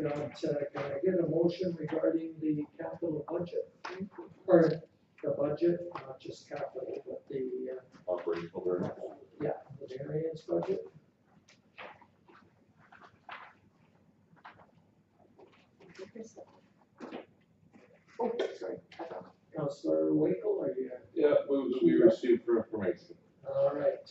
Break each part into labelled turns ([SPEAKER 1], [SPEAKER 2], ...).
[SPEAKER 1] can I get a motion regarding the capital budget? Or the budget, not just capital, but the,
[SPEAKER 2] Operational variance.
[SPEAKER 1] yeah, the variance budget?
[SPEAKER 3] Oh, sorry.
[SPEAKER 1] Councillor Wakel, are you?
[SPEAKER 2] Yeah, moves we received for information.
[SPEAKER 1] All right.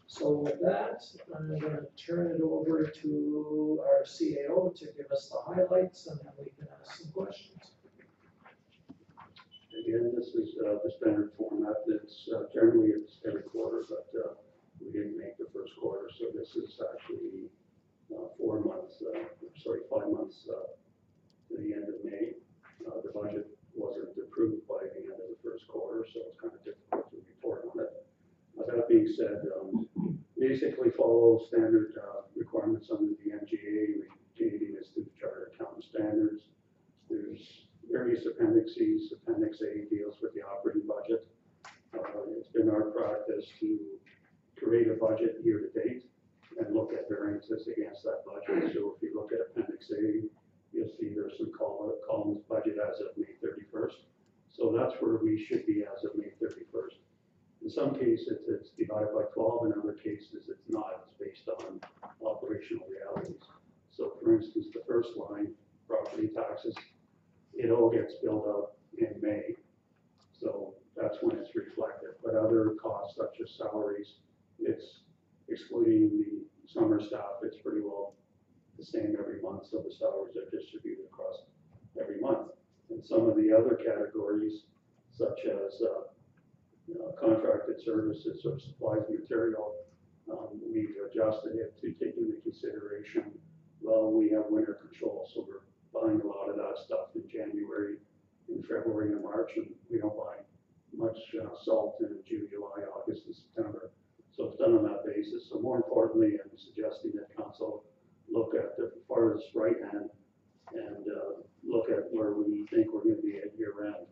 [SPEAKER 1] So with that, I'm gonna turn it over to our CAO to give us the highlights and then we can ask some questions.
[SPEAKER 4] Again, this is the standard format. It's generally it's every quarter, but we didn't make the first quarter, so this is actually 4 months, 5 months to the end of May. The budget wasn't approved by the end of the first quarter, so it's kind of difficult to report on it. That being said, basically follow standard requirements under the MGA, Canadian Institute of Chartered Accountant Standards. There's various appendices. Appendix A deals with the operating budget. It's been our practice to create a budget year to date and look at variances against that budget. So if you look at Appendix A, you'll see there's some columns budget as of May 31st. So that's where we should be as of May 31st. In some cases, it's divided by 12. In other cases, it's not. It's based on operational realities. So for instance, the first line, property taxes, it all gets billed out in May. So that's when it's reflected. But other costs such as salaries, it's excluding the summer staff, it's pretty well the same every month. So the salaries are distributed across every month. And some of the other categories, such as contracted services or supplies material, we've adjusted it to take into consideration, well, we have winter control, so we're buying a lot of that stuff in January, in February and March, and we don't buy much salt in June, July, August, and September. So it's done on that basis. So more importantly, I'm suggesting that council look at the farthest right hand and look at where we think we're going to be at year end.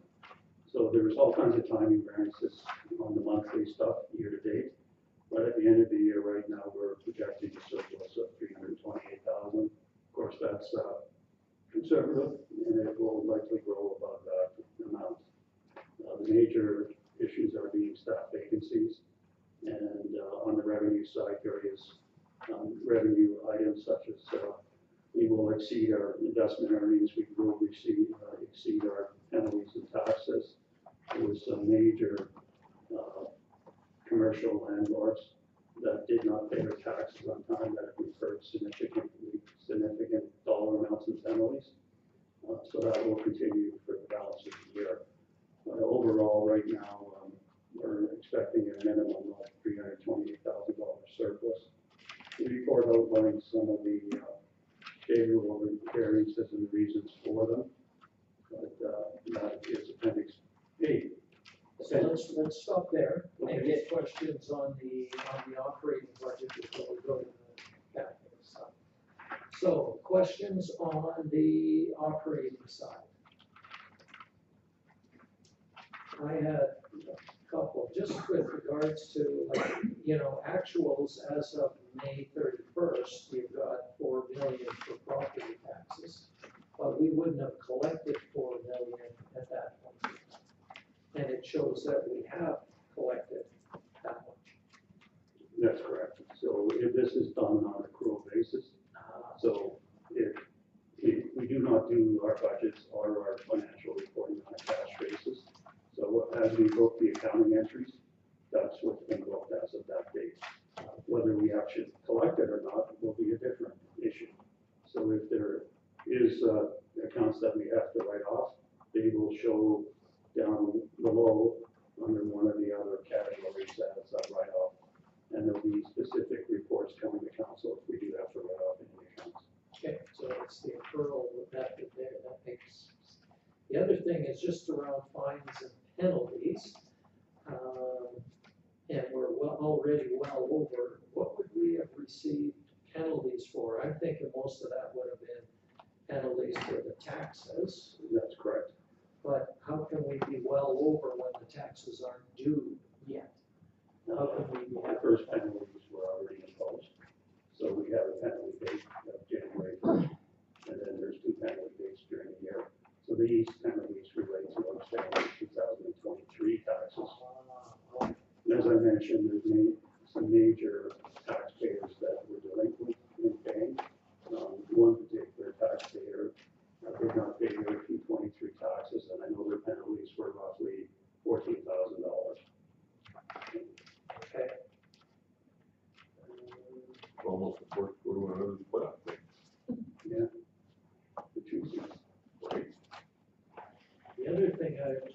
[SPEAKER 4] So there's all kinds of timing variances on the monthly stuff year to date. But at the end of the year right now, we're projecting a surplus of $328,000. Of course, that's conservative, and it will likely grow above that amount. The major issues are being staff vacancies, and on the revenue side, various revenue items such as we will exceed our investment earnings, we will exceed our penalties and taxes. There was some major commercial landlords that did not pay their taxes on time that have incurred significant dollar amounts in penalties. So that will continue for the balance of the year. Overall, right now, we're expecting a minimum of $328,000 surplus. The report outlines some of the favorable variances and the reasons for them. But that is Appendix A.
[SPEAKER 1] So let's stop there and get questions on the operating budget before we go to the capital side. So questions on the operating side. I had a couple, just with regards to, like, actuals as of May 31st, you've got $4 million for property taxes, but we wouldn't have collected $4 million at that point. And it shows that we have collected that much.
[SPEAKER 4] That's correct. So if this is done on an accrual basis, so if we do not do our budgets or our financial reporting on a cash basis. So as we book the accounting entries, that's what's been booked as of that date. Whether we actually collect it or not will be a different issue. So if there is accounts that we have to write off, they will show down below under one of the other categories as a write-off. And there'll be specific reports coming to council if we do have to write off any accounts.
[SPEAKER 1] Okay, so it's the accrual method there that makes. The other thing is just around fines and penalties. And we're already well over. What would we have received penalties for? I'm thinking most of that would have been penalties for the taxes.
[SPEAKER 4] That's correct.
[SPEAKER 1] But how can we be well over when the taxes aren't due yet? How can we be?
[SPEAKER 4] The first penalties were already imposed. So we have a penalty date of January 1st. And then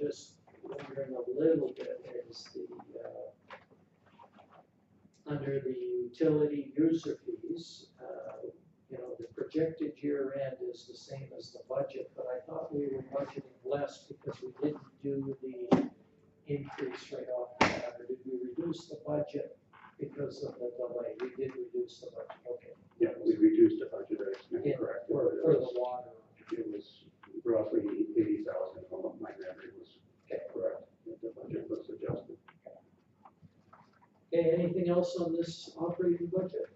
[SPEAKER 1] just wondering a little bit is under the utility user fees, the projected year end is the same as the budget, but I thought we were budgeting less because we didn't do the increase right off the bat, or did we reduce the budget because of the delay? We did reduce the budget, okay.
[SPEAKER 4] Yeah, we reduced the budget, I stand
[SPEAKER 1] Yeah,
[SPEAKER 4] corrected.
[SPEAKER 1] for
[SPEAKER 4] but
[SPEAKER 1] the water.
[SPEAKER 4] it was roughly 80,000, if my memory was correct, that the budget was adjusted.
[SPEAKER 1] Okay, anything else on this operating budget?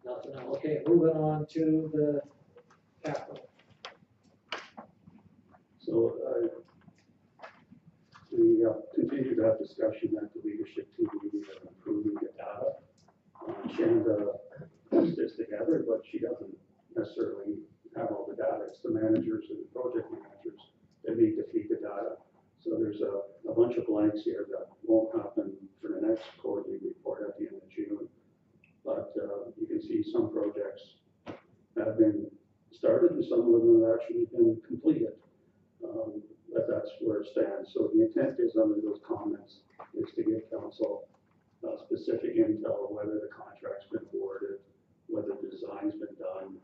[SPEAKER 1] Nothing, okay, moving on to the capital.
[SPEAKER 4] So, we continue to have discussion at the leadership team meeting of improving the data. Shanda puts this together, but she doesn't necessarily have all the data. It's the managers and the project managers that need to feed the data. So there's a bunch of blanks here that won't happen for the next quarterly report at the end of June. But you can see some projects have been started and some of them have actually been completed. But that's where it stands. So the intent is under those comments is to give council specific intel, whether the contract's been awarded, whether the design's been done,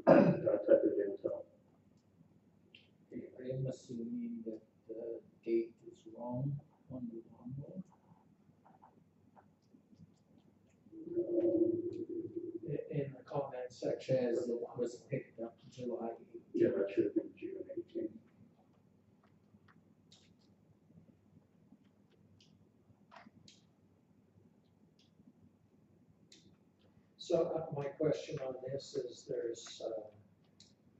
[SPEAKER 4] that type of intel.
[SPEAKER 5] I am assuming that the date is wrong on the lawnmower.
[SPEAKER 1] In the comment section.
[SPEAKER 5] Says it was picked up July 8th.
[SPEAKER 4] Yeah, that should have been June 18th.
[SPEAKER 1] So my question on this is there's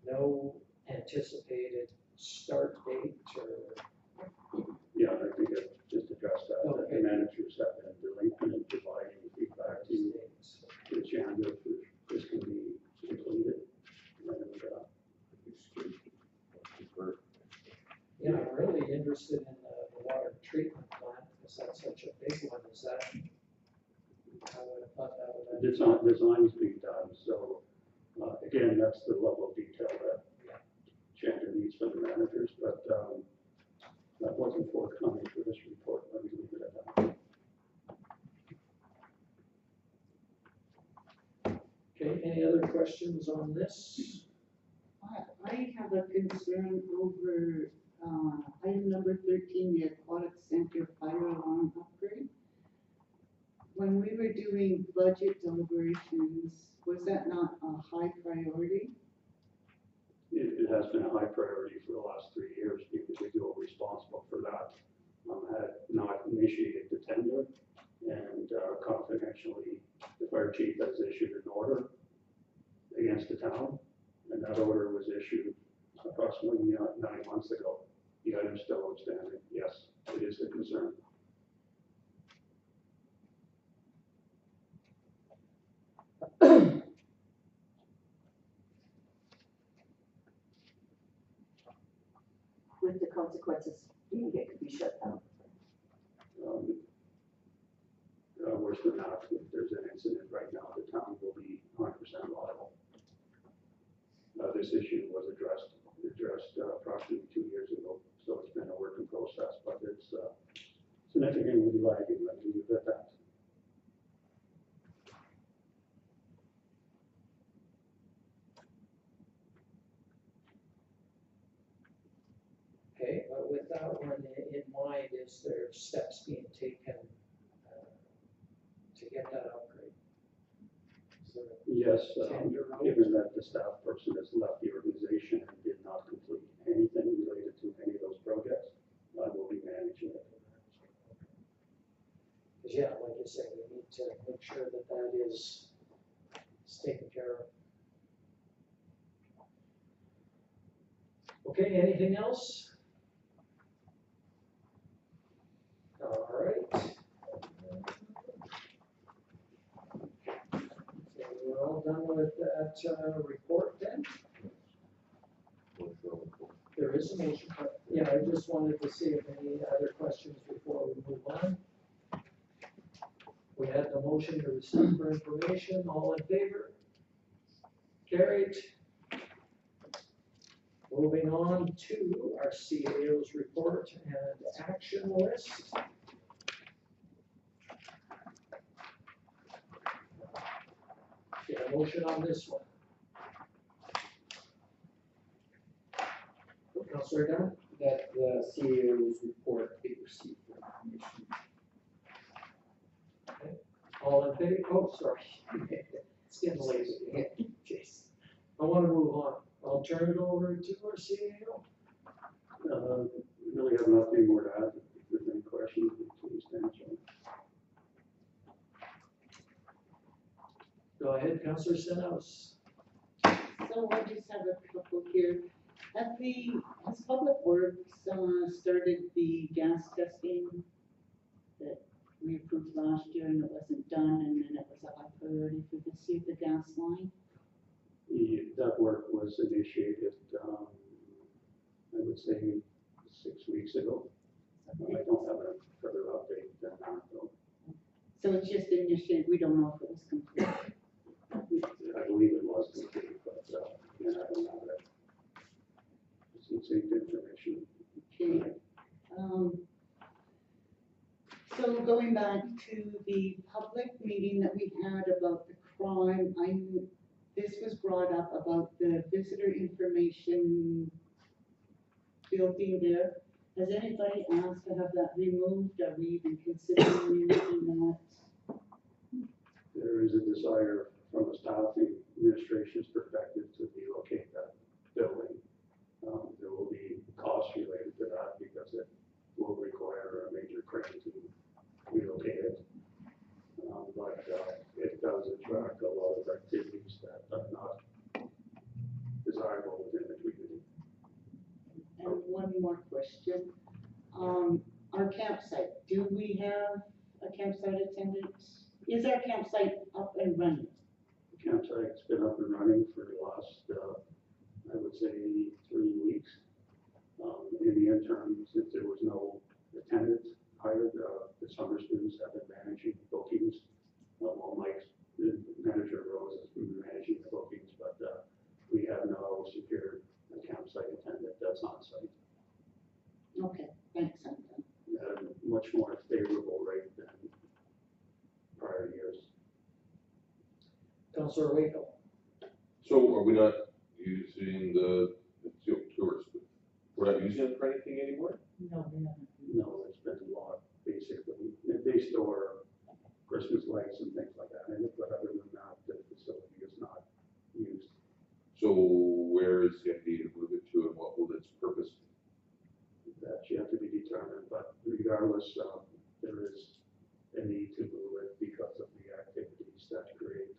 [SPEAKER 1] no anticipated start date or?
[SPEAKER 4] Yeah, I think I just addressed that. That
[SPEAKER 1] Okay.
[SPEAKER 4] the managers have been delinquent in providing feedback to the Shanda for this can be completed. And,
[SPEAKER 1] Yeah, I'm really interested in the water treatment plant because that's such a big one. Is that? I would have thought that would have.
[SPEAKER 4] design's being done, so, again, that's the level of detail that Shanda needs from the managers, but, that wasn't forthcoming for this report, let me leave it at that.
[SPEAKER 1] Okay, any other questions on this?
[SPEAKER 3] I have a concern over, item number 13, the aquatic center fire alarm upgrade. When we were doing budget deliberations, was that not a high priority?
[SPEAKER 4] It has been a high priority for the last 3 years. The individual responsible for that had not initiated the tender, and confidentially, the fire chief has issued an order against the town, and that order was issued approximately 9 months ago. The item's still outstanding. Yes, it is a concern.
[SPEAKER 6] With the consequences, it could be shut down.
[SPEAKER 4] Worse than that, if there's an incident right now, the town will be 100% liable. This issue was addressed approximately 2 years ago, so it's been a working process, but it's significantly lagging, let me leave it at that.
[SPEAKER 1] Okay, but with that one in mind, is there steps being taken to get that upgrade? Is there a
[SPEAKER 4] Yes,
[SPEAKER 1] tender out?
[SPEAKER 4] given that the staff person has left the organization and did not complete anything related to any of those projects, I will be managing it.
[SPEAKER 1] Because yeah, like you said, we need to make sure that that is taken care of. Okay, anything else? All right. So we're all done with that report then? There is a motion, but yeah, I just wanted to see if any other questions before we move on. We had the motion to receive for information, all in favor? Carried. Moving on to our CAO's report and action list. Get a motion on this one. Councilor Dunn,
[SPEAKER 5] That the CAO's report be received for information.
[SPEAKER 1] all in favor? Oh, sorry. It's getting late. Jeez. I want to move on. I'll turn it over to our CAO.
[SPEAKER 4] Really have nothing more to add. If there's any questions, please answer.
[SPEAKER 1] Go ahead, Councilor Stenhouse.
[SPEAKER 3] So I just have a couple here. Has Public Works, started the gas testing that we approved last year and it wasn't done, and then it was a high priority for this year, the gas line?
[SPEAKER 4] That work was initiated, I would say 6 weeks ago. I don't have a further update than that though.
[SPEAKER 3] So it's just initiated, we don't know if it was complete.
[SPEAKER 4] I believe it was complete, but, again, I don't have that. It's information.
[SPEAKER 3] Okay. So going back to the public meeting that we had about the crime, this was brought up about the visitor information building there. Has anybody asked to have that removed? Are we even considering using that?
[SPEAKER 4] There is a desire from the staffing administration's perspective to relocate that building. There will be costs related to that because it will require a major crane to relocate it. But it does attract a lot of activities that are not desirable within the community.
[SPEAKER 3] And one more question. Our campsite, do we have a campsite attendance? Is our campsite up and running?
[SPEAKER 4] The campsite's been up and running for the last, I would say 3 weeks. In the interim, since there was no attendance hired, the summer students have been managing bookings. Well, Mike, the manager Rose, has been managing the bookings, but we have now secured a campsite attendant that's on site.
[SPEAKER 3] Okay, thanks, I'm done.
[SPEAKER 4] At a much more favorable rate than prior years.
[SPEAKER 1] Councilor Waco.
[SPEAKER 2] So are we not using the tours? We're not using it for anything anymore?
[SPEAKER 3] No, we haven't.
[SPEAKER 4] No, it's been a lot, basically. They store Christmas lights and things like that, and but other than that, the facility is not used.
[SPEAKER 2] So where is the idea to move it to and what will its purpose be?
[SPEAKER 4] That's yet to be determined, but regardless, there is a need to move it because of the activities that create.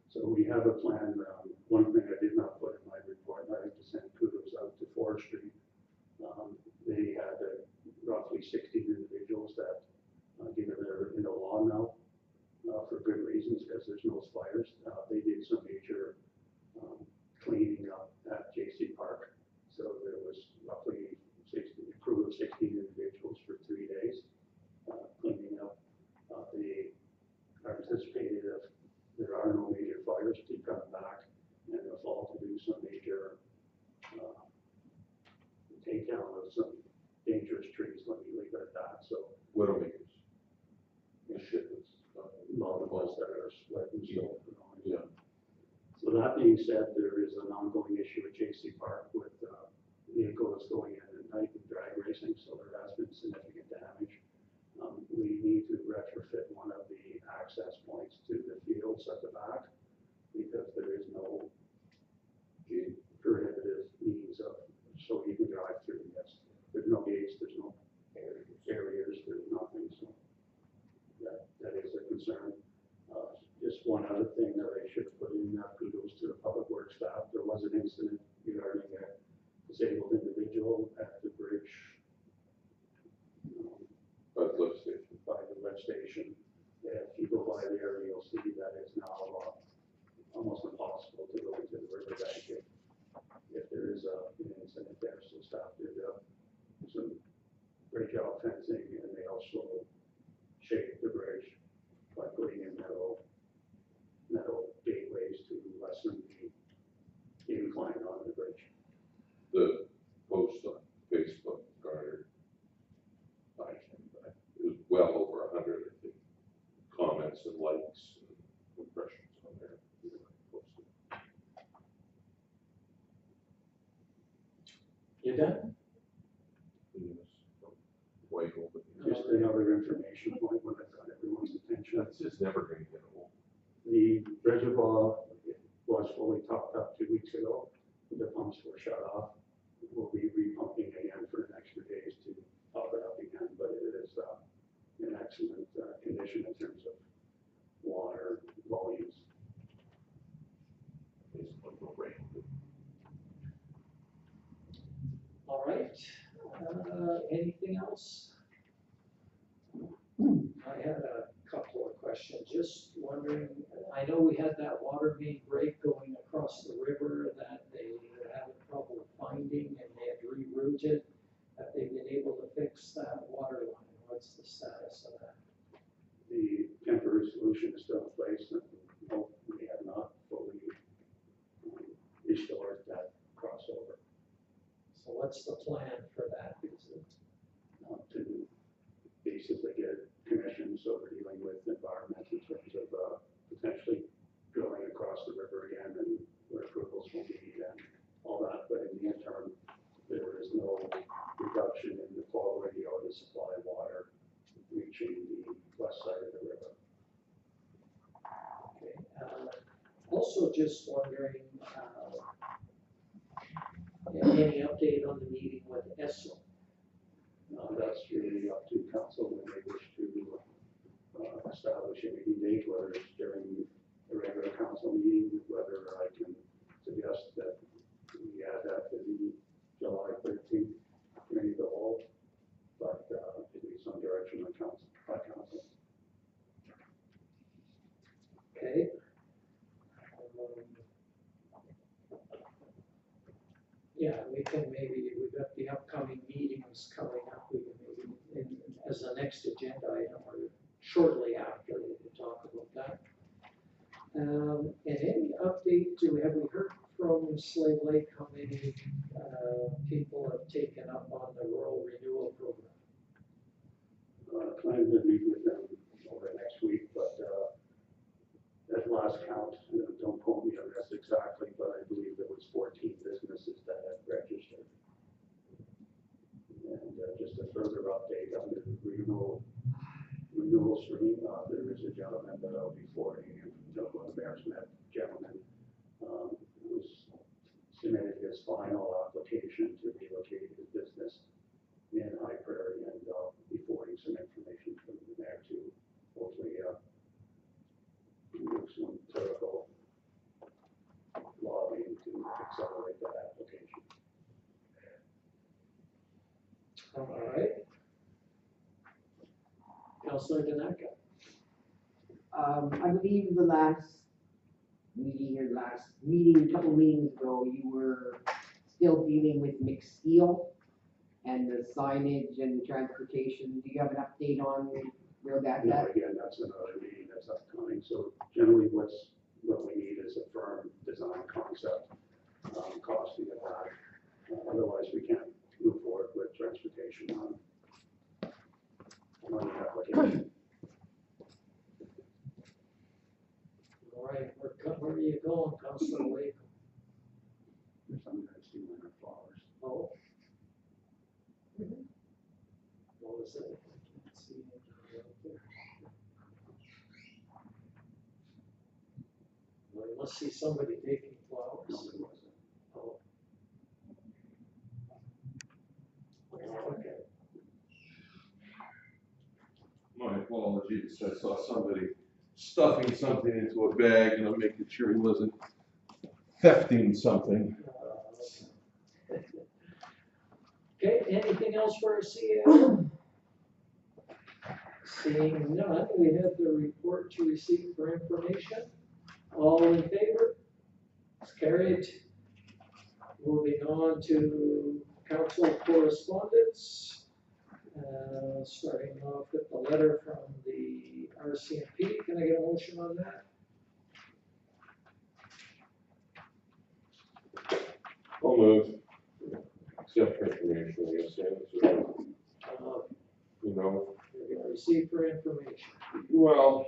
[SPEAKER 4] So we have a plan. One thing I did not put in my report, and I have to send kudos out to forestry. They had roughly 60 individuals that, given they're in the law now, for good reasons, because there's no fires, they did some major cleaning up at JC Park. So there was roughly a crew of 16 individuals for 3 days cleaning up. They are anticipated if there are no major fires to come back in the fall to do some major takedown of some dangerous trees. Let me leave it at that. So
[SPEAKER 2] Widowmakers. The shit that's,
[SPEAKER 4] multiples that are split and so.
[SPEAKER 2] yeah.
[SPEAKER 4] So that being said, there is an ongoing issue at JC Park with vehicles going in at night and drag racing, so there has been significant damage. We need to retrofit one of the access points to the fields at the back because there is no prohibitive means of, so you can drive through, yes. There's no gates, there's no barriers, there's nothing, so that is a concern. Just one other thing that I should put in, kudos to the public works staff. There was an incident regarding a disabled individual at the bridge
[SPEAKER 2] By the lift station.
[SPEAKER 4] by the lift station. If you go by there, you'll see that it's now almost impossible to go into the riverbank if there is an incident there. So staff did some great job fencing, and they also shaped the bridge by putting in metal gateways to lessen the incline on
[SPEAKER 1] You done?
[SPEAKER 2] Weichel, but
[SPEAKER 4] Just another information point when I've got everyone's attention.
[SPEAKER 2] that's just never gonna get old.
[SPEAKER 4] The reservoir was fully topped up 2 weeks ago. The pumps were shut off. We'll be repumping again for an extra days to top it up again, but it is in excellent condition in terms of water volumes.
[SPEAKER 2] Basically, no rain.
[SPEAKER 1] All right, anything else? I had a couple of questions, just wondering, I know we had that water main break going across the river that they were having trouble finding and they had rerouted. Have they been able to fix that water line? What's the status of that?
[SPEAKER 4] The temporary solution is still in place, and no, we have not fully restored that crossover.
[SPEAKER 1] So what's the plan for that? Is it,
[SPEAKER 4] To basically get it commissioned, so we're dealing with environment in terms of potentially drilling across the river again and where approvals will be and all that, but in the interim, there is no reduction in the quality or the supply of water reaching the west side of the river.
[SPEAKER 1] okay, also just wondering, any update on the meeting with ESSO?
[SPEAKER 4] That's really up to council when they wish to establish a meeting date, whether it's during a regular council meeting, whether I can suggest that we add that to the July 13th committee of the whole, but at least some direction on council, by council.
[SPEAKER 1] Okay. Yeah, we can maybe, we've got the upcoming meetings coming up, we can maybe, as the next agenda item, or shortly after, we can talk about that. And any update, have we heard from Slave Lake how many, people have taken up on the rural renewal program?
[SPEAKER 4] Plan to meet with them over next week, but at last count, don't quote me on this exactly, but I believe there was 14 businesses that had registered. And just a further update on the renewal stream, there is a gentleman that I'll be forwarding him from one of the mayor's met gentlemen, who's submitted his final application to relocate his business in High Prairie, and I'll be forwarding some information from the mayor to hopefully do some political lobbying to accelerate that application.
[SPEAKER 1] All right. Councilor Danaka?
[SPEAKER 7] I believe the last meeting, a couple meetings ago, you were still dealing with mixed steel and the signage and transportation. Do you have an update on where that's
[SPEAKER 4] No,
[SPEAKER 7] at?
[SPEAKER 4] again, that's another meeting that's upcoming, so generally what we need is a firm design concept, costing of that. Otherwise, we can't move forward with transportation on the application.
[SPEAKER 1] All right, where are you going, Councilor Wade?
[SPEAKER 4] There's some guys stealing our flowers.
[SPEAKER 1] Oh. What was it? I can't see anything out there. Well, you must see somebody taking flowers.
[SPEAKER 4] No, it wasn't.
[SPEAKER 1] Oh. Okay.
[SPEAKER 2] My apologies, I saw somebody stuffing something into a bag and I'm making sure he wasn't thefting something.
[SPEAKER 1] Okay, anything else for our CAO? Seeing none, we have the report to receive for information. All in favor? It's carried. Moving on to council correspondence. Starting off with the letter from the RCMP. Can I get a motion on that?
[SPEAKER 2] I'll move. Except for information, I guess, yeah, so, you know,
[SPEAKER 1] We're gonna receive for information.
[SPEAKER 2] well,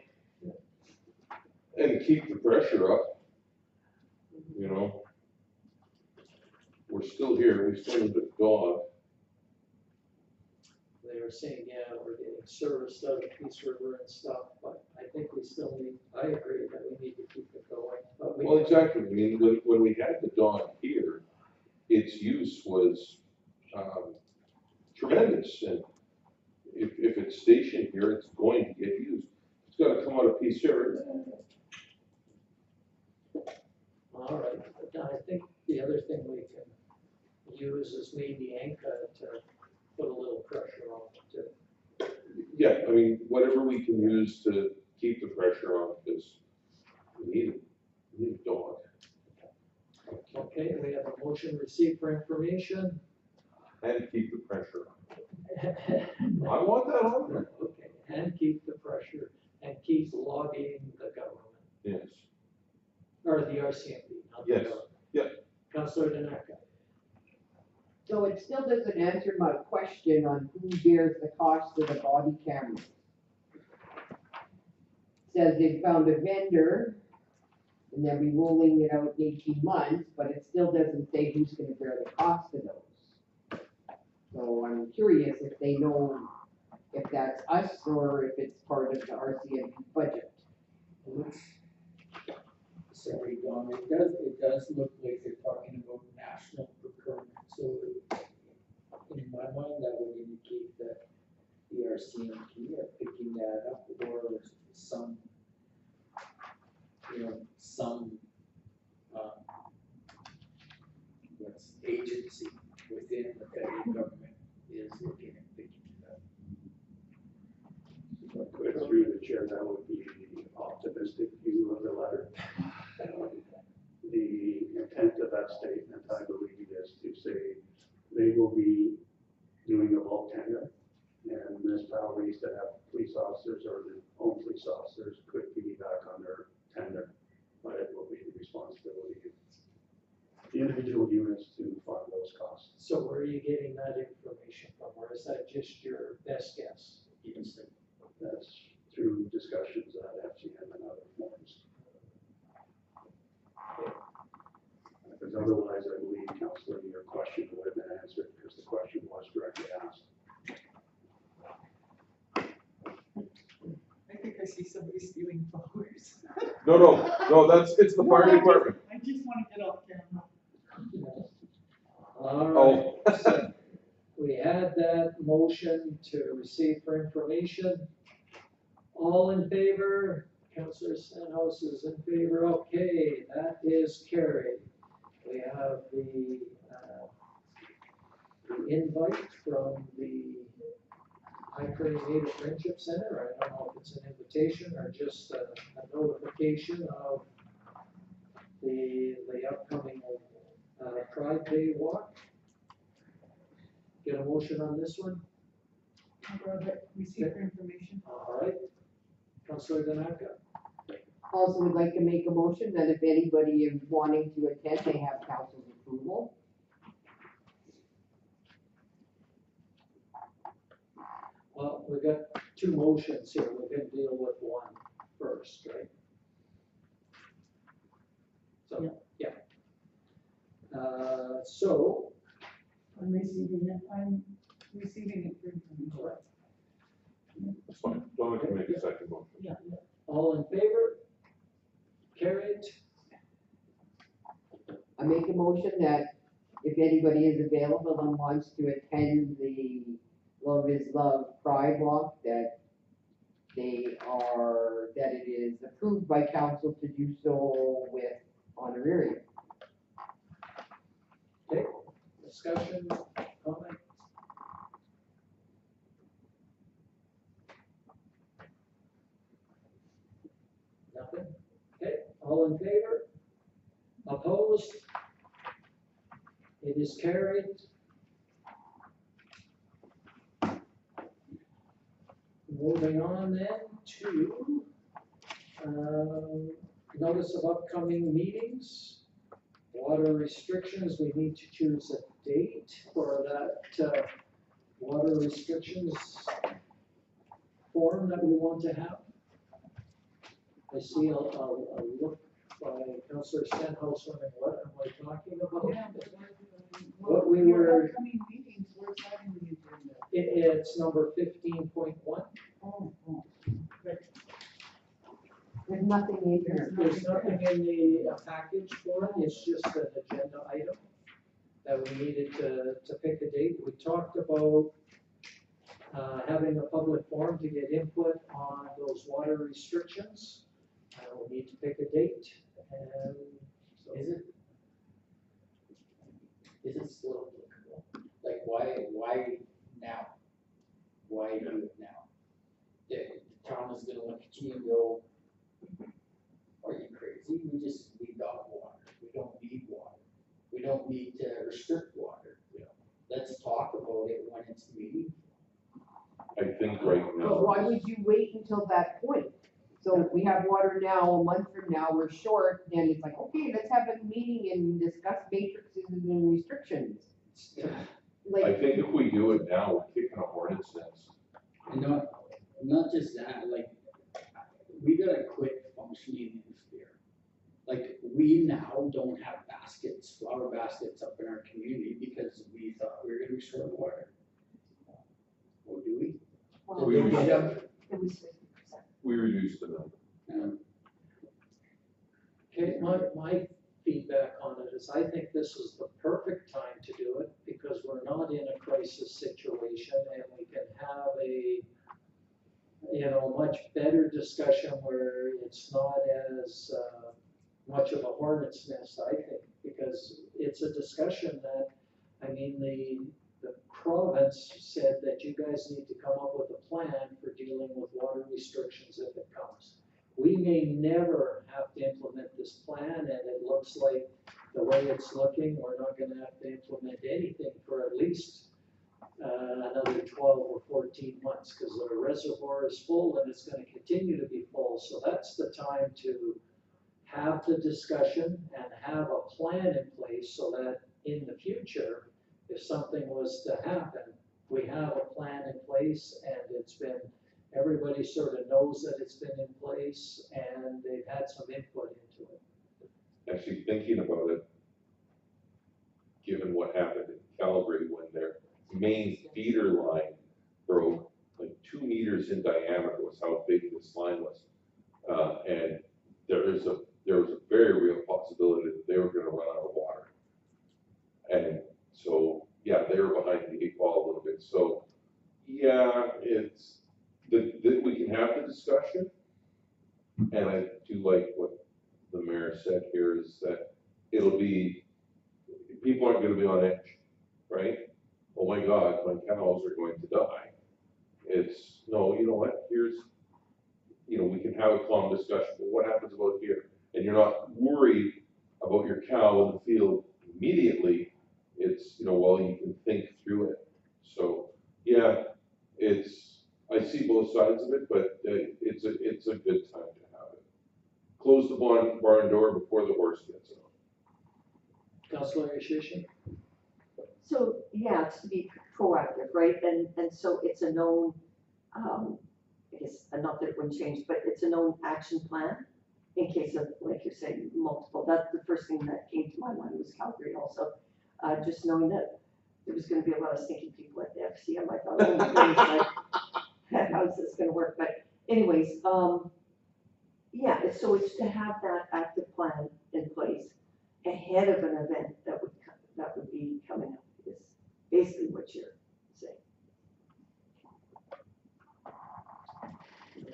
[SPEAKER 2] and keep the pressure up, you know. we're still here, we still need a dog.
[SPEAKER 1] They were saying, yeah, we're getting service out of Peace River and stuff, but I think we still need, I agree that we need to keep it going, but we.
[SPEAKER 2] Well, exactly, I mean, when we had the dog here, its use was, tremendous, and if it's stationed here, it's going to get used. It's gotta come out of Peace River.
[SPEAKER 1] All right, but I think the other thing we can use is maybe Anka to put a little pressure on it too.
[SPEAKER 2] Yeah, I mean, whatever we can use to keep the pressure on, because we need a dog.
[SPEAKER 1] Okay, we have a motion received for information.
[SPEAKER 2] And keep the pressure on. I want that on there.
[SPEAKER 1] Okay, and keep the pressure and keep lobbying the government,
[SPEAKER 2] Yes.
[SPEAKER 1] or the RCMP, not the
[SPEAKER 2] Yes,
[SPEAKER 1] government.
[SPEAKER 2] yep.
[SPEAKER 1] Councillor Danaka.
[SPEAKER 7] So it still doesn't answer my question on who bears the cost of the body cameras. Says they found a vendor and they'll be rolling it out in 18 months, but it still doesn't say who's gonna bear the cost of those. So I'm curious if they know if that's us or if it's part of the RCMP budget.
[SPEAKER 5] Sorry, Don, it does look like they're talking about national procurement, so in my mind, that would indicate that the RCMP are picking that up, or some, some, agency within the federal government is looking at picking it up.
[SPEAKER 4] But through the chair, that would be the optimistic view of the letter. The intent of that statement, I believe, is to say they will be doing a bulk tender, and municipalities that have police officers or their own police officers could piggyback on their tender, but it will be the responsibility of the individual units to fund those costs.
[SPEAKER 1] So where are you getting that information from, or is that just your best guess?
[SPEAKER 5] Yes.
[SPEAKER 4] That's through discussions at FGM and other forums. Because otherwise, I believe, Councillor, your question would have been answered, because the question was directly asked.
[SPEAKER 8] I think I see somebody stealing flowers.
[SPEAKER 2] No, it's the fire department.
[SPEAKER 8] I just want to get off camera.
[SPEAKER 1] All
[SPEAKER 2] Oh.
[SPEAKER 1] right, so we had that motion to receive for information. All in favor? Councillor Stenhouse is in favor. Okay, that is carried. We have the invite from the High Prairie Native Friendship Center. I don't know if it's an invitation or just a notification of the upcoming Pride Day walk. Get a motion on this one?
[SPEAKER 8] Receive for information.
[SPEAKER 1] All right. Councillor Danaka.
[SPEAKER 7] Also would like to make a motion that if anybody is wanting to attend, they have council's approval.
[SPEAKER 1] Well, we've got two motions here. We're gonna deal with one first, right? So, yeah. So,
[SPEAKER 8] I'm receiving it for information.
[SPEAKER 1] correct.
[SPEAKER 2] It's fine, Donna can make a second motion.
[SPEAKER 8] Yeah.
[SPEAKER 1] All in favor? Carried.
[SPEAKER 7] I make a motion that if anybody is available and wants to attend the Love is Love Pride Walk, that it is approved by council to do so with honorarium.
[SPEAKER 1] Okay, discussion, comment? Nothing? Okay, all in favor? Opposed? It is carried. Moving on then to, notice of upcoming meetings. Water restrictions, we need to choose a date for that, water restrictions forum that we want to have. I see a look by Councillor Stenhouse wondering, what am I talking about?
[SPEAKER 8] Yeah, but
[SPEAKER 1] What we
[SPEAKER 8] Your
[SPEAKER 1] were,
[SPEAKER 8] upcoming meetings, where's that in the agenda?
[SPEAKER 1] it's number 15.1.
[SPEAKER 8] Oh,
[SPEAKER 7] There's nothing in here.
[SPEAKER 1] There's nothing in the package for it, it's just an agenda item that we needed to pick a date. We talked about having a public forum to get input on those water restrictions. We need to pick a date, and so.
[SPEAKER 5] Is it still applicable? Like, why now? Why do it now? The town is gonna look at you and go, are you crazy? We got water, we don't need water. We don't need to restrict water. Let's talk about it when it's meaningful.
[SPEAKER 2] I think right
[SPEAKER 7] But
[SPEAKER 2] now,
[SPEAKER 7] why would you wait until that point? So if we have water now, a month from now, we're short, then it's like, okay, let's have a meeting and discuss matrices and restrictions.
[SPEAKER 2] I
[SPEAKER 7] Like,
[SPEAKER 2] think if we do it now, we're kicking a hornet's nest.
[SPEAKER 5] And not just that, like, we gotta quit functioning in fear. Like, we now don't have baskets, flower baskets up in our community because we thought we were gonna be short of water. Or do we?
[SPEAKER 6] Well,
[SPEAKER 2] We
[SPEAKER 6] it
[SPEAKER 2] reduced-
[SPEAKER 6] was 50%.
[SPEAKER 2] We reduced the number.
[SPEAKER 1] Okay, my feedback on it is I think this is the perfect time to do it because we're not in a crisis situation and we can have a, much better discussion where it's not as, much of a hornet's nest, I think, because it's a discussion that, the province said that you guys need to come up with a plan for dealing with water restrictions if it comes. We may never have to implement this plan, and it looks like the way it's looking, we're not gonna have to implement anything for at least another 12 or 14 months, because the reservoir is full and it's gonna continue to be full. So that's the time to have the discussion and have a plan in place so that in the future, if something was to happen, we have a plan in place and it's been, everybody sort of knows that it's been in place and they've had some input into it.
[SPEAKER 2] Actually thinking about it, given what happened in Calgary when their main feeder line broke, like 2 meters in diameter was how big this line was. And there was a very real possibility that they were gonna run out of water. And so, yeah, they were behind the 8 ball a little bit. So, yeah, it's, that we can have the discussion. And I do like what the mayor said here is that it'll be, people aren't gonna be on edge, right? Oh my God, my cows are going to die. It's, no, you know what, here's, we can have a calm discussion, but what happens about here? And you're not worried about your cow in the field immediately, it's, while you can think through it. So, yeah, I see both sides of it, but it's a good time to have it. Close the barn door before the horse gets out.
[SPEAKER 1] Councilor Ashishin?
[SPEAKER 6] So, yeah, it's to be proactive, right? And so it's a known, I guess, not that it wouldn't change, but it's a known action plan in case of, like you're saying, multiple. That's the first thing that came to my mind was Calgary also. Just knowing that there was gonna be a lot of stinky people at the FCM, I thought, oh my goodness, like, how's this gonna work? But anyways, yeah, so it's to have that active plan in place ahead of an event that would be coming up, is basically what you're saying.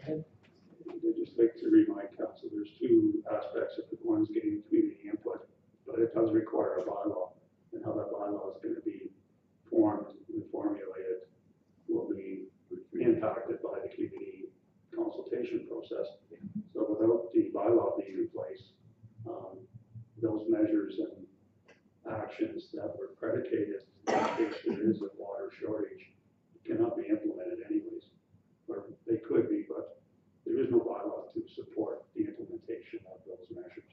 [SPEAKER 4] I'd just like to remind council, there's 2 aspects of it. One's getting community input, but it does require a bylaw. And how that bylaw is going to be formed and formulated will be impacted by the community consultation process. So without the bylaw being in place, those measures and actions that were predicated in case there is a water shortage cannot be implemented anyways. Or they could be, but there is no bylaw to support the implementation of those measures.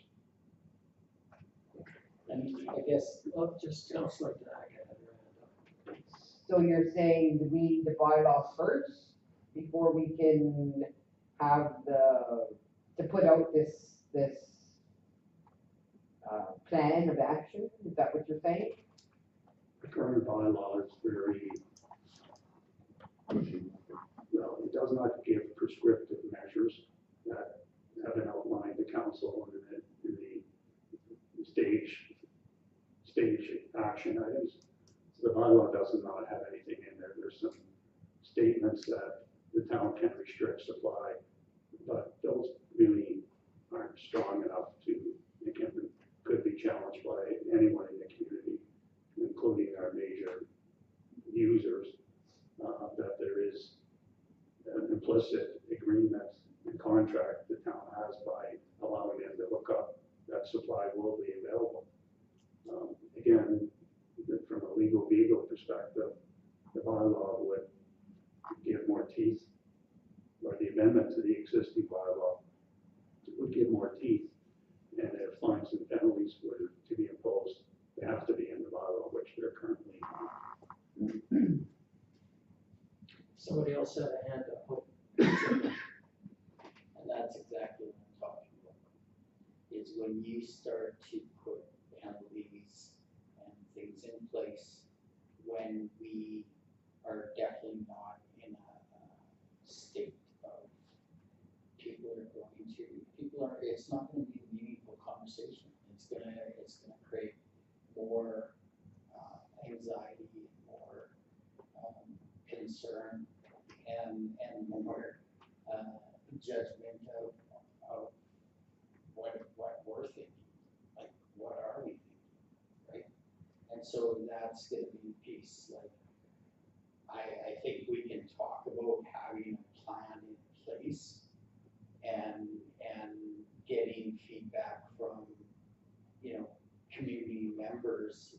[SPEAKER 5] And I guess,
[SPEAKER 1] Just Councilor Diak had her hand up.
[SPEAKER 7] so you're saying we need the bylaw first before we can have to put out this plan of action? Is that what you're saying?
[SPEAKER 4] current bylaw is very, well, it does not give prescriptive measures that have been outlined to council in the stage action items. So the bylaw does not have anything in there. There's some statements that the town can restrict supply, but those really aren't strong enough to, could be challenged by anyone in the community, including our major users, that there is an implicit agreement and contract the town has by allowing them to hook up, that supply will be available. Again, from a legal perspective, the bylaw would give more teeth, or the amendment to the existing bylaw would give more teeth. And if fines and penalties were to be imposed, they have to be in the bylaw, which they're currently not.
[SPEAKER 1] Somebody else had a hand up.
[SPEAKER 5] And that's exactly what I'm talking about, is when you start to put penalties and things in place, when we are definitely not in a state of it's not gonna be a meaningful conversation. It's gonna create more anxiety, more concern, and more judgment of what we're thinking, like what are we thinking, right? And so that's gonna be a piece, like I think we can talk about having a plan in place and getting feedback from, community members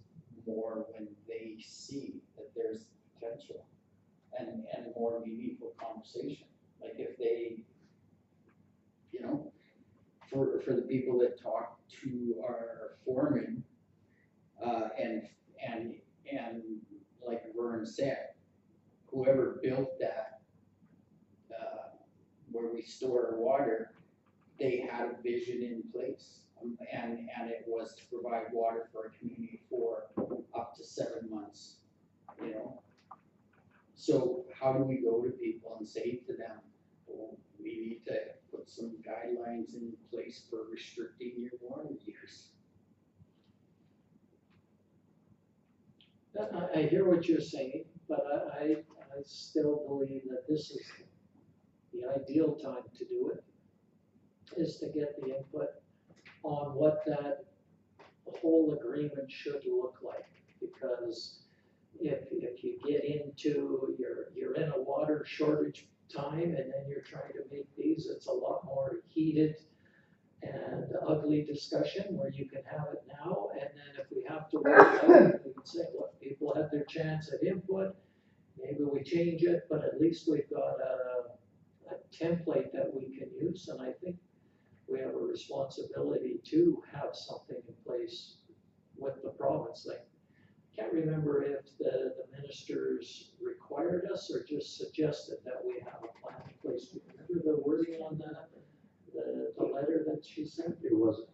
[SPEAKER 5] more when they see that there's potential and a more meaningful conversation. Like if they, for the people that talk to our foreman, and like Vern said, whoever built that, where we store our water, they had a vision in place. And it was to provide water for a community for up to 7 months, So how do we go to people and say to them, well, we need to put some guidelines in place for restricting your water use?
[SPEAKER 1] I hear what you're saying, but I still believe that this is the ideal time to do it, is to get the input on what that whole agreement should look like. Because if you get into, you're in a water shortage time and then you're trying to make these, it's a lot more heated and ugly discussion where you can have it now, and then if we have to work it out, we can say, look, people had their chance at input, maybe we change it, but at least we've got a template that we can use, and I think we have a responsibility to have something in place with the province. Like, can't remember if the ministers required us or just suggested that we have a plan in place. Do you remember the wording on that? The letter that she sent?
[SPEAKER 4] It wasn't,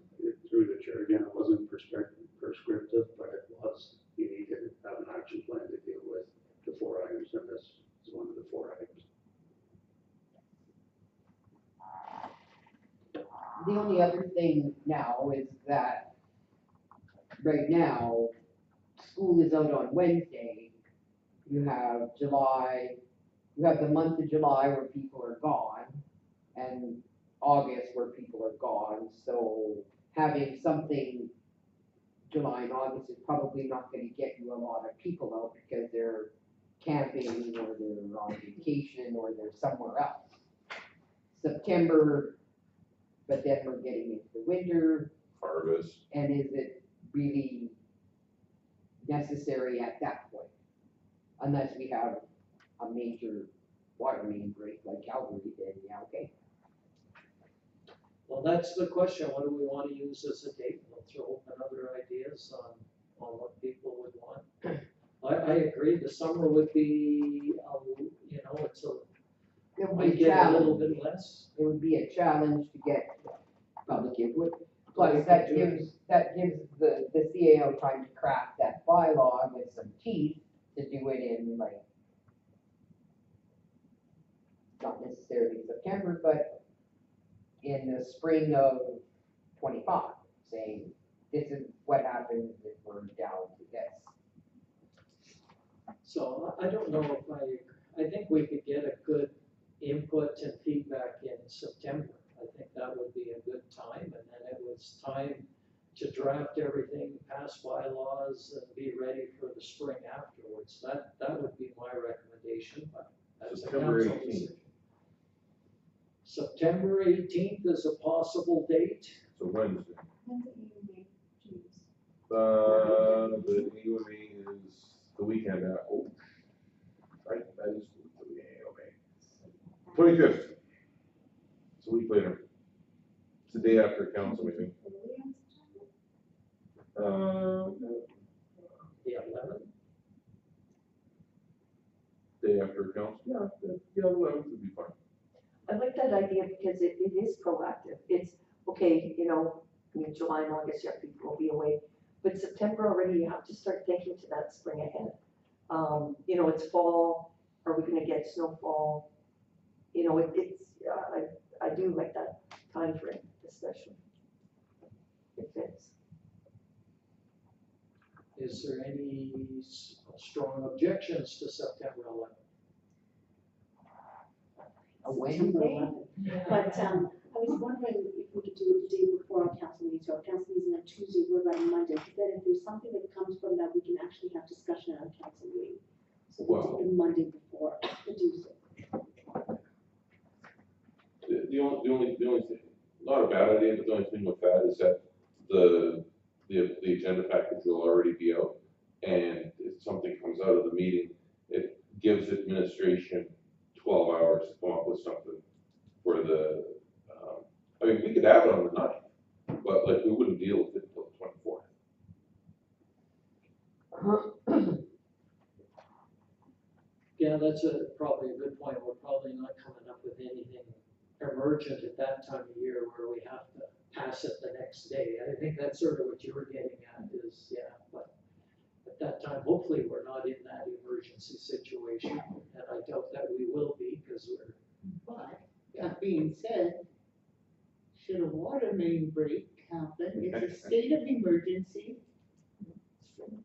[SPEAKER 4] through the chair, again, it wasn't prescriptive, but it was, you need to have an action plan to deal with the 4 items, and this is one of the 4 items.
[SPEAKER 7] The only other thing now is that right now, school is out on Wednesday. You have the month of July where people are gone, and August where people are gone. So having something July and August is probably not gonna get you a lot of people out because they're camping or they're on vacation or they're somewhere else. September, but then we're getting into the winter,
[SPEAKER 2] Harvest.
[SPEAKER 7] and is it really necessary at that point? Unless we have a major water main break like Calgary did, yeah, okay.
[SPEAKER 1] Well, that's the question. What do we want to use as a date? We'll throw open other ideas on what people would want. I agree, the summer would be, it's
[SPEAKER 7] It would
[SPEAKER 1] might
[SPEAKER 7] be a
[SPEAKER 1] get a little
[SPEAKER 7] challenge,
[SPEAKER 1] bit less.
[SPEAKER 7] it would be a challenge to get public input. Plus, that gives the CAO time to craft that bylaw with some teeth to do it in like, not necessarily September, but in the spring of 25, saying, this is what happens if we're down to this.
[SPEAKER 1] So I don't know if I think we could get a good input and feedback in September. I think that would be a good time, and then it was time to draft everything, pass bylaws, and be ready for the spring afterwards. That would be my recommendation, but that's a
[SPEAKER 2] September
[SPEAKER 1] council
[SPEAKER 2] 18th.
[SPEAKER 1] decision. September 18th is a possible date.
[SPEAKER 2] So Wednesday. The AUMA is the weekend after, oh, right, that is the AUMA. 25th. It's a week later. It's the day after council meeting.
[SPEAKER 1] The 11th.
[SPEAKER 2] Day after council, yeah, the 11th would be fine.
[SPEAKER 6] I like that idea because it is proactive. It's, okay, you know, I mean, July and August, yeah, people will be away. But September already, you have to start thinking to that spring ahead. You know, it's fall, are we gonna get snowfall? You know, it's, I do like that time frame, especially. It fits.
[SPEAKER 1] Is there any strong objections to September 11th?
[SPEAKER 7] A Wednesday?
[SPEAKER 9] But, I was wondering if we could do it the day before our council meeting, so our council meeting on Tuesday, we're about Monday, because then if there's something that comes from that, we can actually have discussion at our council meeting. So we'll
[SPEAKER 2] Wow.
[SPEAKER 9] take the Monday before, the Tuesday.
[SPEAKER 2] The only thing, not a bad idea, but the only thing with that is that the agenda package will already be out. And if something comes out of the meeting, it gives administration 12 hours to come up with something for the, I mean, we could have it on the 9th, but like, we wouldn't deal with it until the 24th.
[SPEAKER 1] Yeah, that's probably a good point. We're probably not coming up with anything emergent at that time of year where we have to pass it the next day. I think that's sort of what you were getting at is, yeah, but at that time, hopefully, we're not in that emergency situation, and I doubt that we will be, because we're,
[SPEAKER 3] But, that being said, should a water main break happen, it's a state of emergency.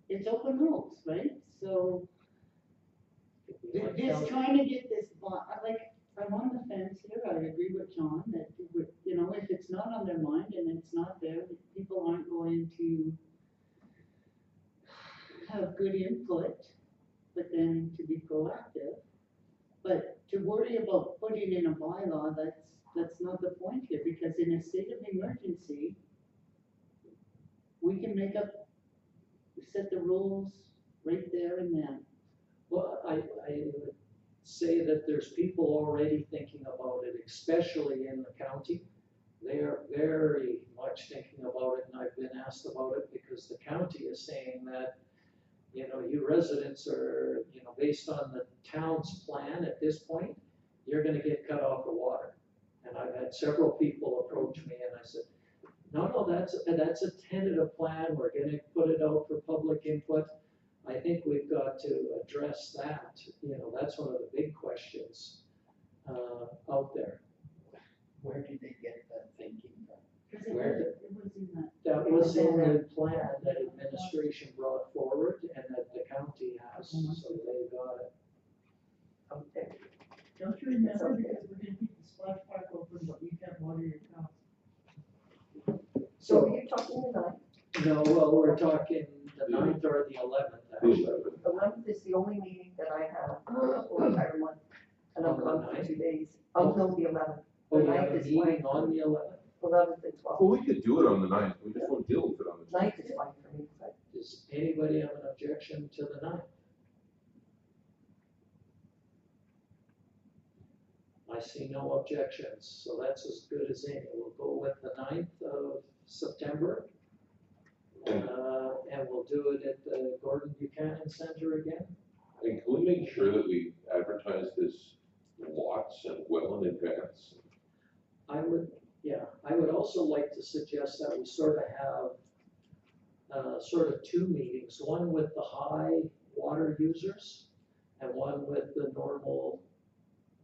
[SPEAKER 3] It's open rules, right? So, just trying to get this, like, I'm on the fence here, I agree with John, that, you know, if it's not on their mind and it's not there, people aren't going to have good input, but then to be proactive. But to worry about putting in a bylaw, that's not the point here, because in a state of emergency, we can set the rules right there and then.
[SPEAKER 1] well, I would say that there's people already thinking about it, especially in the county. They are very much thinking about it, and I've been asked about it because the county is saying that, you know, you residents are, you know, based on the town's plan at this point, you're gonna get cut off of water. And I've had several people approach me and I said, no, that's a tentative plan, we're gonna put it out for public input. I think we've got to address that, you know, that's one of the big questions, out there.
[SPEAKER 5] Where did they get that thinking from?
[SPEAKER 3] Because it
[SPEAKER 1] Where
[SPEAKER 3] was in that.
[SPEAKER 1] That was in the plan that administration brought forward and that the county has, so they got it.
[SPEAKER 6] Okay.
[SPEAKER 8] Don't you remember, because we're gonna keep the splash park open, but you can't water your cows.
[SPEAKER 6] So are you talking the 9th?
[SPEAKER 1] No, well, we're talking the 9th or the 11th, actually.
[SPEAKER 6] The 11th is the only meeting that I have for the entire month. And I'm gone for 2 days. Oh, no, the 11th.
[SPEAKER 1] Oh,
[SPEAKER 6] The
[SPEAKER 1] you have
[SPEAKER 6] 9th
[SPEAKER 1] a
[SPEAKER 6] is
[SPEAKER 1] meeting
[SPEAKER 6] fine.
[SPEAKER 1] on the 11th?
[SPEAKER 6] 11th and 12th.
[SPEAKER 2] Well, we could do it on the 9th, we just won't deal with it on the
[SPEAKER 6] 9th is fine for me, but
[SPEAKER 1] Does anybody have an objection to the 9th? I see no objections, so that's as good as any. We'll go with the 9th of September. And we'll do it at the Gordon Buchanan Center again.
[SPEAKER 2] And can we make sure that we advertise this lots and well in advance?
[SPEAKER 1] I would also like to suggest that we sort of have sort of two meetings, one with the high water users and one with the normal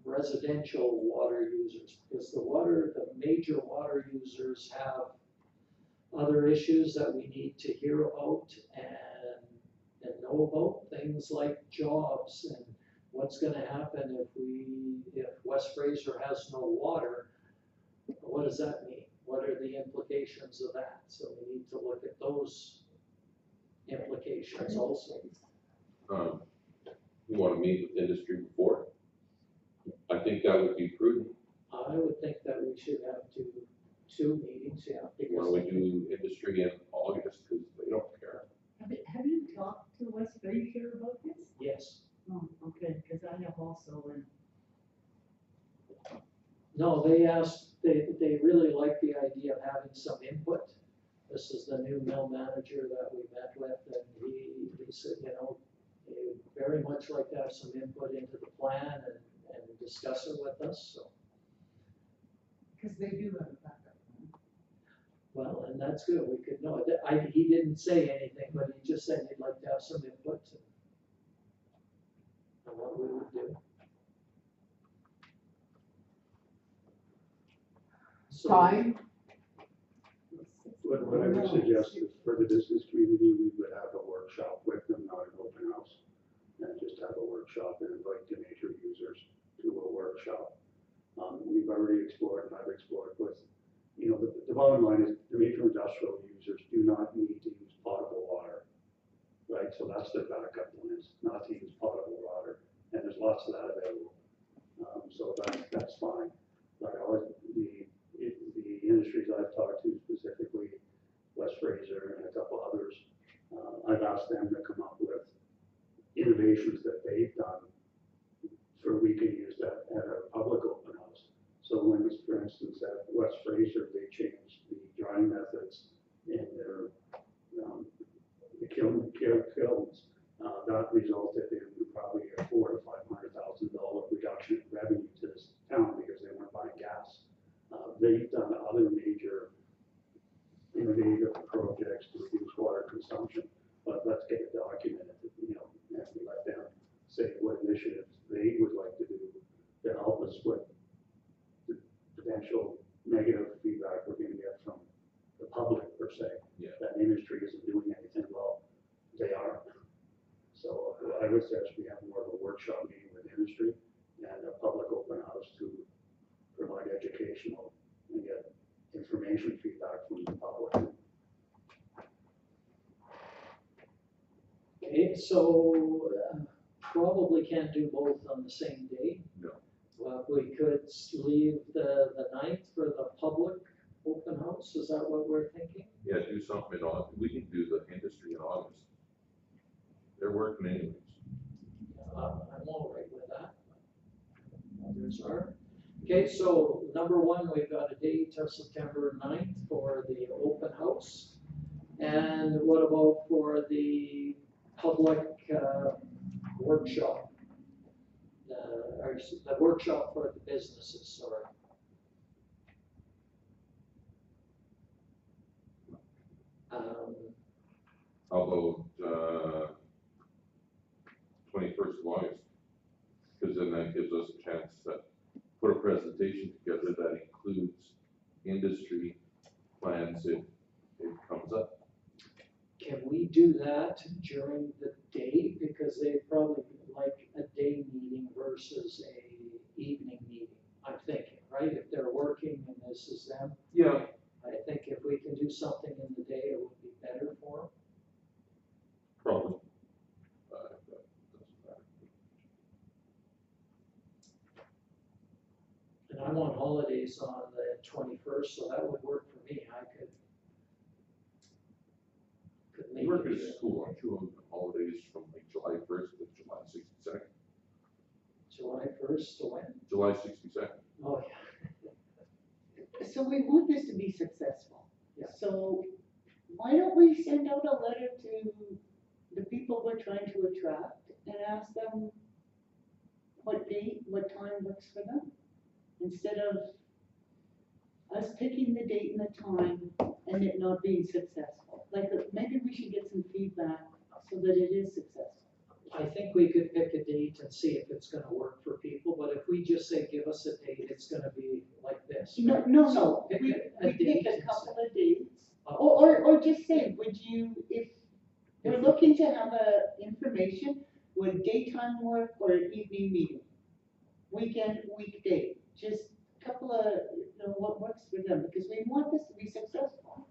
[SPEAKER 1] residential water users, because the major water users have other issues that we need to hear about and know about, things like jobs and what's gonna happen if West Fraser has no water, what does that mean? What are the implications of that? So we need to look at those implications also.
[SPEAKER 2] You wanna meet with industry before? I think that would be prudent.
[SPEAKER 1] I would think that we should have two meetings, yeah.
[SPEAKER 2] Why don't we do industry in August, cause they don't care.
[SPEAKER 8] Have you talked to West Fraser about this?
[SPEAKER 1] Yes.
[SPEAKER 8] Oh, okay, because I have also, and
[SPEAKER 1] No, they asked, they really like the idea of having some input. This is the new mill manager that we met with, and he said, he would very much like to have some input into the plan and discuss it with us, so.
[SPEAKER 8] because they do have a backup plan.
[SPEAKER 1] Well, and that's good, we could know, he didn't say anything, but he just said he'd like to have some input on what we would do. So-
[SPEAKER 7] Time,
[SPEAKER 4] What I would suggest is for the business community, we would have a workshop with them, not an open house. And just have a workshop and invite the major users to a workshop. We've already explored, and I've explored with, the bottom line is the major industrial users do not need to use potable water. Right, so that's their backup plan, is not to use potable water, and there's lots of that available. So that's fine. But the industries I've talked to, specifically West Fraser and a couple others, I've asked them to come up with innovations that they've done for we can use that at a public open house. So when, for instance, at West Fraser, they changed the drying methods in their, the kilns, that resulted in probably a $400,000 to $500,000 reduction in revenue to this town because they weren't buying gas. They've done other major innovative projects to reduce water consumption, but let's get it documented, and let them say what initiatives they would like to do to help us with the potential negative feedback we're gonna get from the public per se.
[SPEAKER 2] Yeah.
[SPEAKER 4] That industry isn't doing anything well, they are. So I would suggest we have more of a workshop meeting with industry and a public open house to provide educational and get information feedback from the public.
[SPEAKER 1] Okay, so probably can't do both on the same day.
[SPEAKER 2] No.
[SPEAKER 1] We could leave the 9th for the public open house, is that what we're thinking?
[SPEAKER 2] Yeah, do something in August. We can do the industry in August. They're working anyways.
[SPEAKER 1] I'm all right with that. Others are. Okay, so number one, we've got a date of September 9th for the open house. And what about for the public workshop? Or the workshop for the businesses, sorry.
[SPEAKER 2] How about 21st of August? Because then that gives us a chance to put a presentation together that includes industry plans if it comes up.
[SPEAKER 1] Can we do that during the day? Because they probably like a day meeting versus a evening meeting, I'm thinking, right? If they're working and this is them,
[SPEAKER 2] Yeah.
[SPEAKER 1] I think if we can do something in the day, it would be better for them.
[SPEAKER 2] Probably. That doesn't matter.
[SPEAKER 1] And I'm on holidays on the 21st, so that would work for me. I could make
[SPEAKER 2] You work at
[SPEAKER 1] it.
[SPEAKER 2] a school, aren't you, on holidays from like July 1st to July 62nd?
[SPEAKER 1] July 1st to when?
[SPEAKER 2] July 62nd.
[SPEAKER 1] Oh, yeah.
[SPEAKER 3] So we want this to be successful.
[SPEAKER 1] Yeah.
[SPEAKER 3] So why don't we send out a letter to the people we're trying to attract and ask them what date, what time works for them? Instead of us picking the date and the time and it not being successful. like, maybe we should get some feedback so that it is successful.
[SPEAKER 1] I think we could pick a date and see if it's gonna work for people, but if we just say, give us a date, it's gonna be like this.
[SPEAKER 3] No,
[SPEAKER 1] right?
[SPEAKER 3] no,
[SPEAKER 1] So
[SPEAKER 3] no,
[SPEAKER 1] pick
[SPEAKER 3] we
[SPEAKER 1] a
[SPEAKER 3] pick
[SPEAKER 1] date
[SPEAKER 3] a
[SPEAKER 1] and
[SPEAKER 3] couple
[SPEAKER 1] say-
[SPEAKER 3] of dates,
[SPEAKER 1] Oh.
[SPEAKER 3] or just say, would you, if we're looking to have information, would daytime work or evening meeting? Weekend, weekday, just a couple of, what works for them, because we want this to be successful.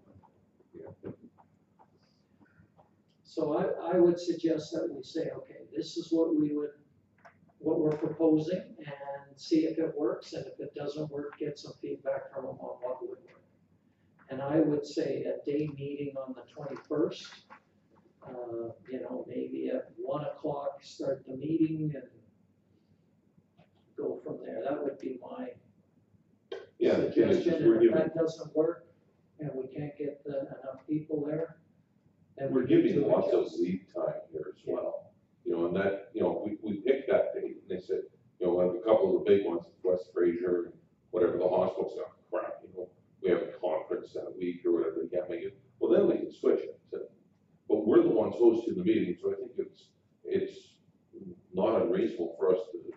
[SPEAKER 1] So I would suggest that we say, okay, this is what what we're proposing, and see if it works, and if it doesn't work, get some feedback from them on what would work. And I would say a day meeting on the 21st, maybe at 1 o'clock, start the meeting and go from there. That would be my
[SPEAKER 2] Yeah, the thing is,
[SPEAKER 1] suggestion.
[SPEAKER 2] we're
[SPEAKER 1] And if
[SPEAKER 2] giving,
[SPEAKER 1] that doesn't work, and we can't get enough people there, then
[SPEAKER 2] we're
[SPEAKER 1] we need
[SPEAKER 2] giving
[SPEAKER 1] to
[SPEAKER 2] lots of
[SPEAKER 1] adjust.
[SPEAKER 2] lead time here as well. And that, we picked that date, and they said, like a couple of the big ones, West Fraser, and whatever, the hospital's got crap, we have a conference that week or whatever, they can't make it, well, then we can switch it. But we're the ones hosting the meeting, so I think it's not unreasonable for us to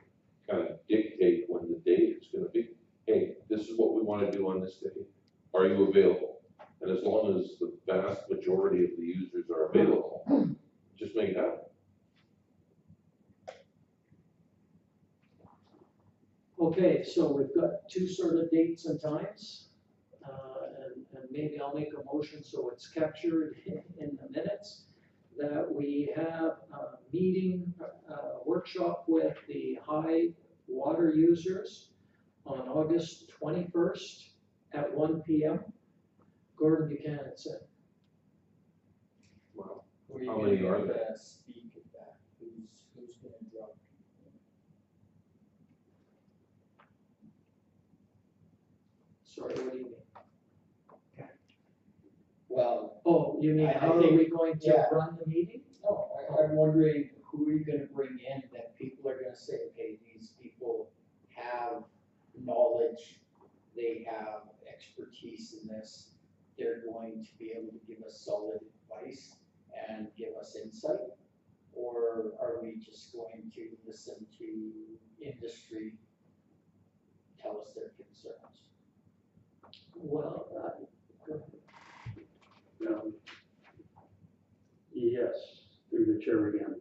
[SPEAKER 2] kind of dictate when the date is gonna be. Hey, this is what we wanna do on this day, are you available? And as long as the vast majority of the users are available, just make it happen.
[SPEAKER 1] Okay, so we've got two sort of dates and times, and maybe I'll make a motion so it's captured in the minutes, that we have a meeting, workshop with the high water users on August 21st at 1 PM. Gordon Buchanan said.
[SPEAKER 2] Wow.
[SPEAKER 5] Who are you
[SPEAKER 2] How
[SPEAKER 5] gonna
[SPEAKER 2] many are
[SPEAKER 5] get
[SPEAKER 2] there?
[SPEAKER 5] to speak at that? Who's gonna drop?
[SPEAKER 1] Sorry, what do you mean?
[SPEAKER 5] Well,
[SPEAKER 1] Oh, you mean,
[SPEAKER 5] I
[SPEAKER 1] how are
[SPEAKER 5] think-
[SPEAKER 1] we going to
[SPEAKER 5] yeah.
[SPEAKER 1] run the meeting?
[SPEAKER 5] no, I'm wondering who are you gonna bring in that people are gonna say, okay, these people have knowledge, they have expertise in this, they're going to be able to give us solid advice and give us insight? Or are we just going to listen to industry tell us their concerns?
[SPEAKER 1] Well,
[SPEAKER 4] Yes, through the chair again.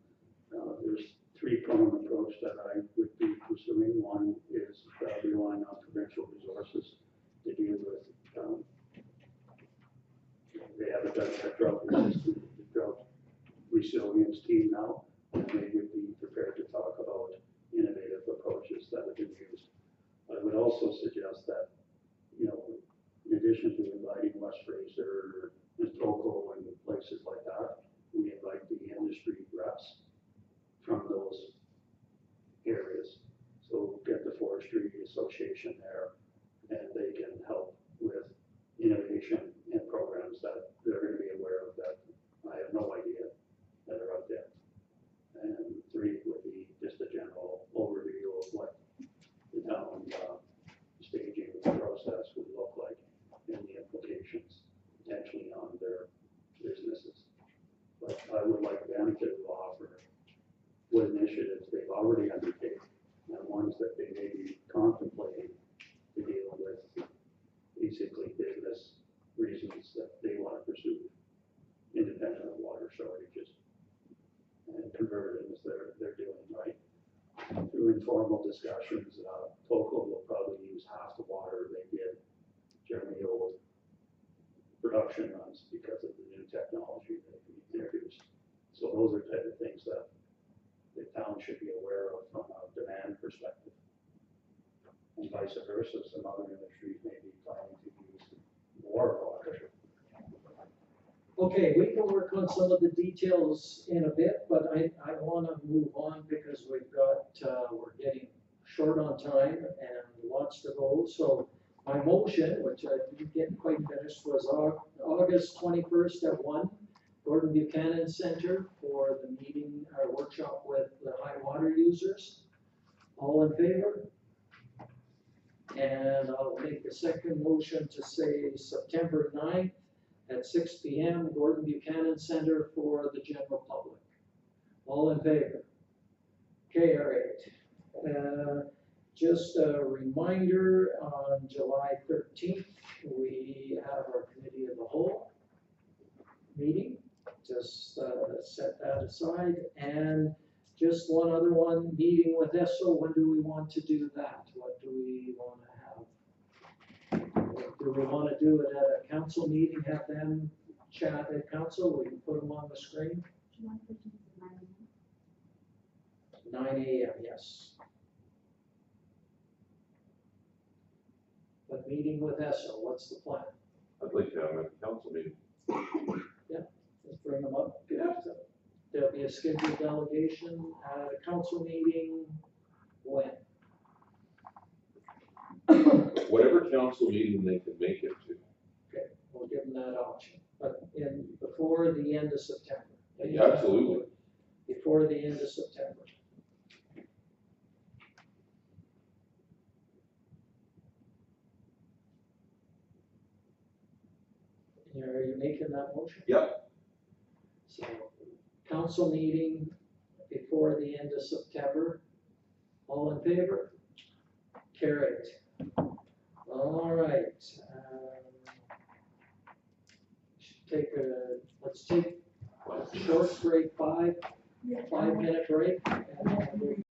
[SPEAKER 4] There's three-pronged approach that I would be pursuing. One is relying on provincial resources to deal with, they have a drought resilience team now, and they would be prepared to talk about innovative approaches that have been used. I would also suggest that, in addition to inviting West Fraser and Toco and places like that, we invite the industry reps from those areas. So get the forestry association there, and they can help with innovation and programs that they're gonna be aware of that I have no idea that are out there. And three would be just a general overview of what the town, staging process would look like and the implications potentially on their businesses. But I would like them to offer what initiatives they've already undertaken and ones that they may be contemplating to deal with basically business reasons that they want to pursue independent of water shortages and conversions they're doing, right? Through informal discussions, Toco will probably use half the water they did during the old production runs because of the new technology they've introduced. So those are type of things that the town should be aware of from a demand perspective. And vice versa, some other industries may be planning to use more water.
[SPEAKER 1] okay, we can work on some of the details in a bit, but I wanna move on because we've got, we're getting short on time and lots to go. So my motion, which I didn't get quite finished, was August 21st at 1, Gordon Buchanan Center for the meeting, our workshop with the high water users. All in favor? And I'll make the second motion to say September 9th at 6 PM, Gordon Buchanan Center for the general public. All in favor? Carried. Just a reminder, on July 13th, we have our committee of the whole meeting. Just set that aside. And just one other one, meeting with ESSO. When do we want to do that? What do we want to have? Do we want to do it at a council meeting, have them chat at council? We can put them on the screen.
[SPEAKER 9] July 15th is 9
[SPEAKER 1] 9 AM, yes. But meeting with ESSO, what's the plan?
[SPEAKER 2] I'd like to have a council meeting.
[SPEAKER 1] Let's bring them up. There'll be a scheduled delegation at a council meeting when?
[SPEAKER 2] Whatever council meeting they can make it to.
[SPEAKER 1] Okay, we'll give them that option, but before the end of September.
[SPEAKER 2] Yeah, absolutely.
[SPEAKER 1] Before the end of September. Are you making that motion?
[SPEAKER 2] Yep.
[SPEAKER 1] So, council meeting before the end of September. All in favor? Carried. All right. Let's take a short break, 5-minute break. And